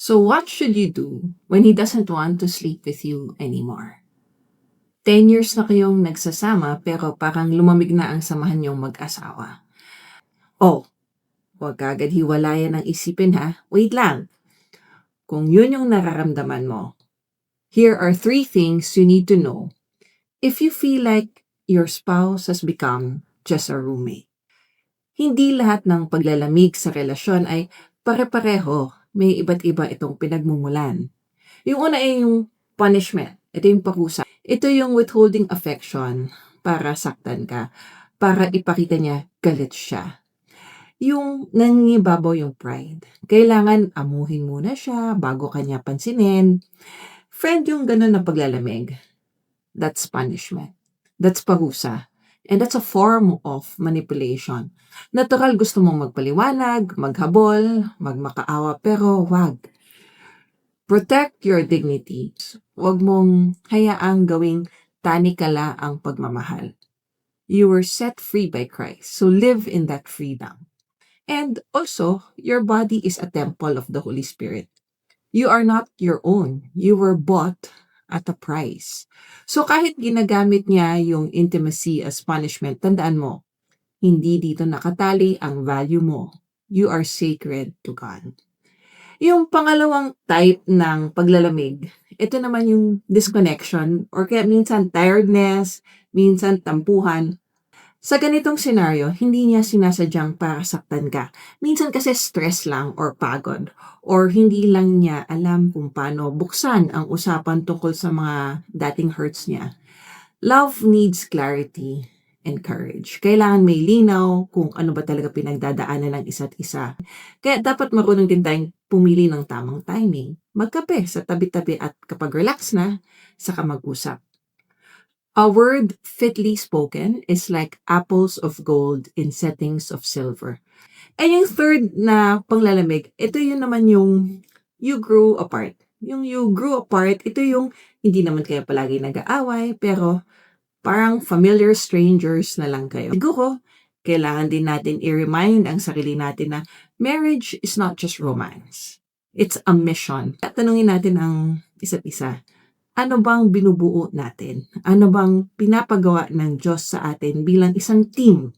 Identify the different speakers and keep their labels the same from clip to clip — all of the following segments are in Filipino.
Speaker 1: So what should you do when he doesn't want to sleep with you anymore? 10 years na kayong nagsasama pero parang lumamig na ang samahan niyong mag-asawa. Oh, huwag agad hiwalayan ang isipin ha. Wait lang. Kung yun yung nararamdaman mo, here are 3 things you need to know if you feel like your spouse has become just a roommate. Hindi lahat ng paglalamig sa relasyon ay pare-pareho. May iba't iba itong pinagmumulan. Yung una ay yung punishment. Ito yung parusa. Ito yung withholding affection para saktan ka. Para ipakita niya galit siya. Yung nangingibabaw yung pride. Kailangan amuhin muna siya bago kanya pansinin. Friend yung ganun na paglalamig. That's punishment. That's parusa. And that's a form of manipulation. Natural gusto mong magpaliwanag, maghabol, magmakaawa, pero wag. Protect your dignity. Huwag mong hayaang gawing tanikala ang pagmamahal. You were set free by Christ, so live in that freedom. And also, your body is a temple of the Holy Spirit. You are not your own. You were bought at a price. So kahit ginagamit niya yung intimacy as punishment, tandaan mo, hindi dito nakatali ang value mo. You are sacred to God. Yung pangalawang type ng paglalamig, ito naman yung disconnection or kaya minsan tiredness, minsan tampuhan. Sa ganitong senaryo, hindi niya sinasadyang para saktan ka. Minsan kasi stress lang or pagod or hindi lang niya alam kung paano buksan ang usapan tungkol sa mga dating hurts niya. Love needs clarity and courage. Kailangan may linaw kung ano ba talaga pinagdadaanan ng isa't isa. Kaya dapat marunong din tayong pumili ng tamang timing. Magkape sa tabi-tabi at kapag relax na, saka mag-usap. A word fitly spoken is like apples of gold in settings of silver. And yung third na panglalamig, ito yun naman yung you grew apart. Yung you grew apart, ito yung hindi naman kayo palagi nag-aaway, pero parang familiar strangers na lang kayo. Siguro, kailangan din natin i-remind ang sarili natin na marriage is not just romance. It's a mission. At tanungin natin ang isa't isa. Ano bang binubuo natin? Ano bang pinapagawa ng Diyos sa atin bilang isang team?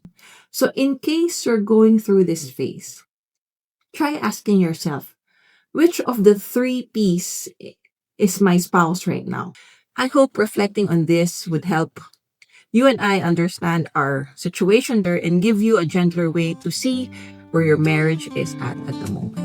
Speaker 1: So in case you're going through this phase, try asking yourself, which of the 3 P's is my spouse right now? I hope reflecting on this would help you and I understand our situation there and give you a gentler way to see where your marriage is at the moment.